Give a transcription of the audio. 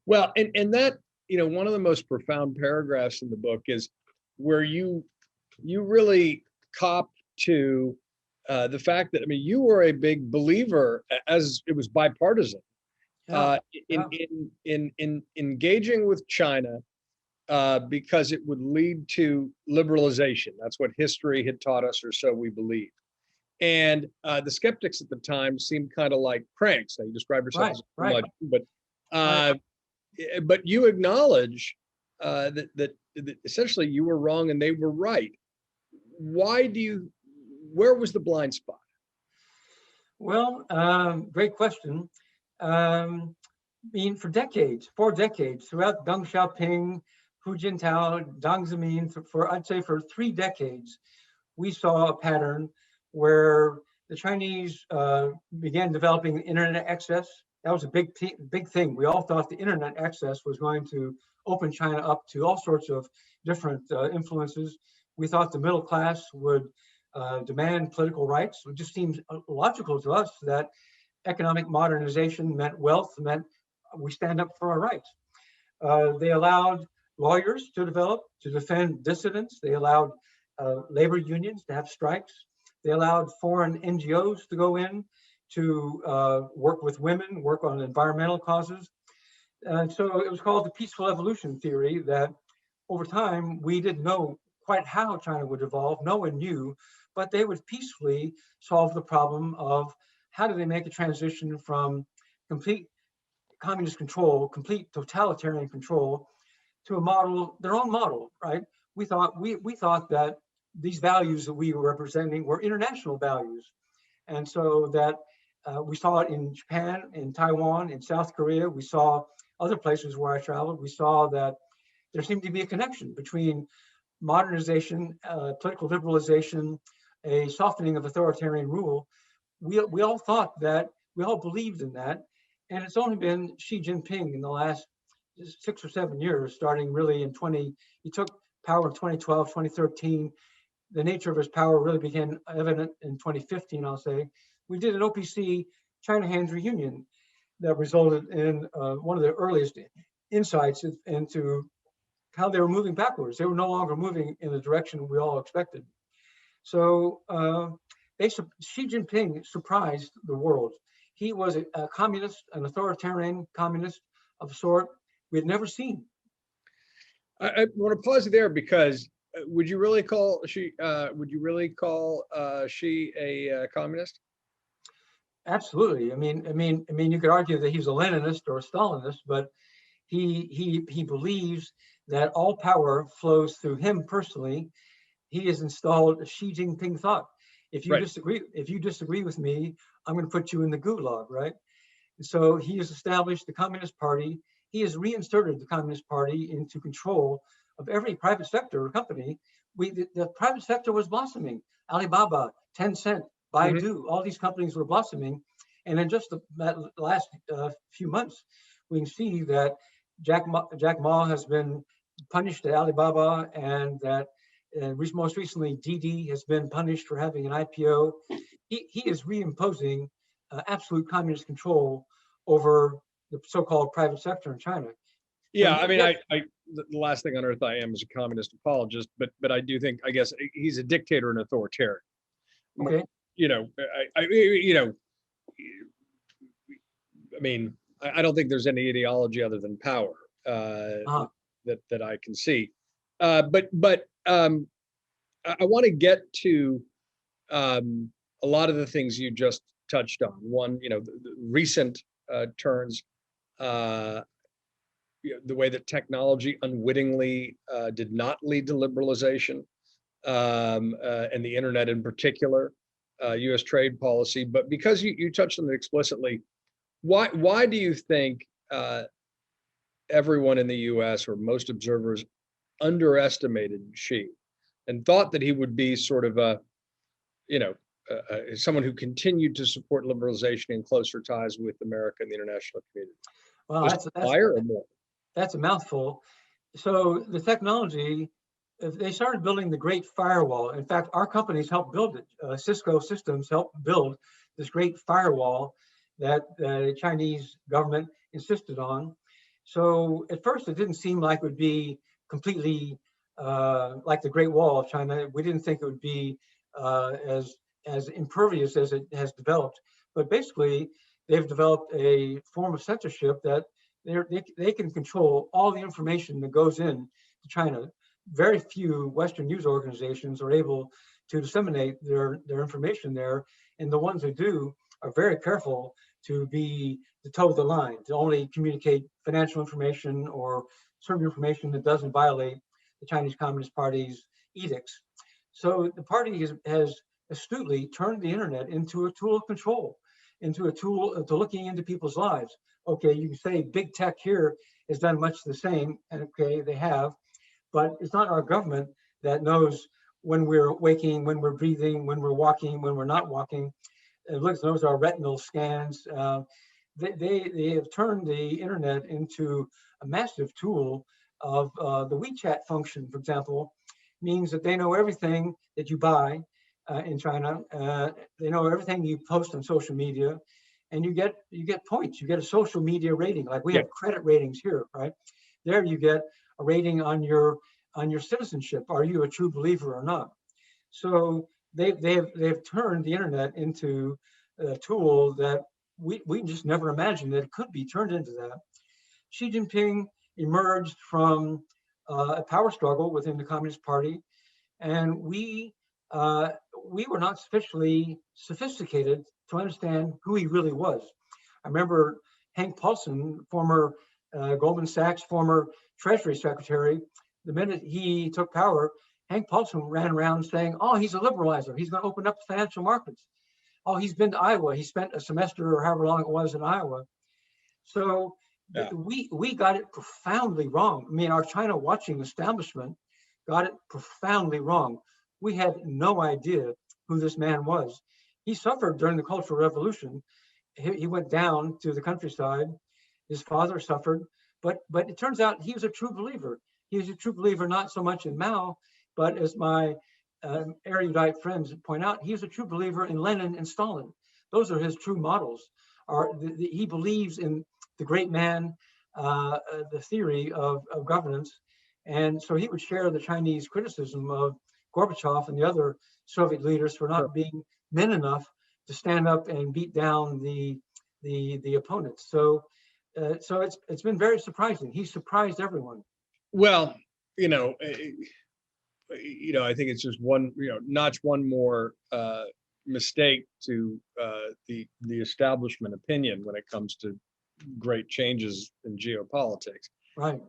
Well, and that, one of the most profound paragraphs in the book is where you really cop to the fact that, I mean, you were a big believer, as it was bipartisan, Yeah, in, yeah, in engaging with China, because it would lead to liberalization. That's what history had taught us, or so we believe. And the skeptics at the time seemed kind of like cranks. Now, you describe yourself right, as a right, curmudgeon, right. uh, but you acknowledge that essentially you were wrong and they were right. Why do you? Where was the blind spot? Well, great question. I mean, for decades, 4 decades, throughout Deng Xiaoping, Hu Jintao, Deng Zemin, I'd say for 3 decades, we saw a pattern where the Chinese began developing internet access. That was a big thing. We all thought the internet access was going to open China up to all sorts of different influences. We thought the middle class would demand political rights. It just seems logical to us that economic modernization meant wealth, meant we stand up for our rights. They allowed lawyers to develop, to defend dissidents. They allowed labor unions to have strikes. They allowed foreign NGOs to go in to work with women, work on environmental causes. And so it was called the peaceful evolution theory, that over time, we didn't know quite how China would evolve. No one knew, but they would peacefully solve the problem of how do they make a transition from complete communist control, complete totalitarian control, to a model, their own model, right? We thought that these values that we were representing were international values, and so that we saw it in Japan, in Taiwan, in South Korea. We saw other places where I traveled. We saw that there seemed to be a connection between modernization, political liberalization, a softening of authoritarian rule. We all thought that, we all believed in that, and it's only been Xi Jinping in the last 6 or 7 years, starting really in he took power in 2012, 2013. The nature of his power really became evident in 2015, I'll say. We did an OPC China Hands reunion that resulted in one of the earliest insights into how they were moving backwards. They were no longer moving in the direction we all expected. So Xi Jinping surprised the world. He was a communist, an authoritarian communist of a sort we had never seen. I want to pause there because would you really call Xi a communist? Absolutely. I mean, you could argue that he's a Leninist or a Stalinist, but he believes that all power flows through him personally. He has installed a Xi Jinping thought. If you Right. disagree with me, I'm going to put you in the gulag, right? And so he has established the Communist Party. He has reinserted the Communist Party into control of every private sector or company. The private sector was blossoming. Alibaba, Tencent, Baidu, all these companies were blossoming. And in just the last few months, we can see that Jack Ma has been punished at Alibaba, and that most recently Didi has been punished for having an IPO. He is reimposing absolute communist control over the so-called private sector in China. Yeah, I mean, I the last thing on earth I am is a communist apologist, but I do think, I guess, he's a dictator and authoritarian. Okay. I mean, I don't think there's any ideology other than power that I can see. But I want to get to a lot of the things you just touched on. One, the recent turns, the way that technology unwittingly did not lead to liberalization, and the internet in particular, U.S. trade policy. But because you touched on it explicitly, why do you think everyone in the U.S. or most observers underestimated Xi and thought that he would be sort of someone who continued to support liberalization and closer ties with America and the international community? Well, Just fire or more? That's a mouthful. So the technology, they started building the Great Firewall. In fact, our companies helped build it. Cisco Systems helped build this great firewall that the Chinese government insisted on. So at first it didn't seem like it would be completely like the Great Wall of China. We didn't think it would be as impervious as it has developed. But basically, they've developed a form of censorship that they can control all the information that goes in to China. Very few Western news organizations are able to disseminate their information there, and the ones who do are very careful to toe the line, to only communicate financial information or certain information that doesn't violate the Chinese Communist Party's edicts. So the party has astutely turned the internet into a tool of control, into a tool to looking into people's lives. Okay, you can say big tech here has done much the same, and okay, they have, but it's not our government that knows when we're waking, when we're breathing, when we're walking, when we're not walking. It knows our retinal scans. They have turned the internet into a massive tool of the WeChat function, for example, means that they know everything that you buy in China. They know everything you post on social media, and you get points. You get a social media rating, like we have credit ratings here, right? There you get a rating on your citizenship. Are you a true believer or not? So they've turned the internet into a tool that we just never imagined that it could be turned into that. Xi Jinping emerged from a power struggle within the Communist Party, and we were not sufficiently sophisticated to understand who he really was. I remember Hank Paulson, former Goldman Sachs, former Treasury Secretary, the minute he took power, Hank Paulson ran around saying, "Oh, he's a liberalizer. He's going to open up the financial markets. Oh, he's been to Iowa. He spent a semester or however long it was in Iowa." So we got it profoundly wrong. I mean, our China watching establishment got it profoundly wrong. We had no idea who this man was. He suffered during the Cultural Revolution. He went down to the countryside. His father suffered, but it turns out he was a true believer. He was a true believer not so much in Mao, but as my erudite friends point out, he was a true believer in Lenin and Stalin. Those are his true models. He believes in the great man, the theory of governance. And so he would share the Chinese criticism of Gorbachev and the other Soviet leaders for not being men enough to stand up and beat down the opponents. So it's been very surprising. He surprised everyone. Well, I think it's just one, notch one more mistake to the establishment opinion when it comes to great changes in geopolitics. Right.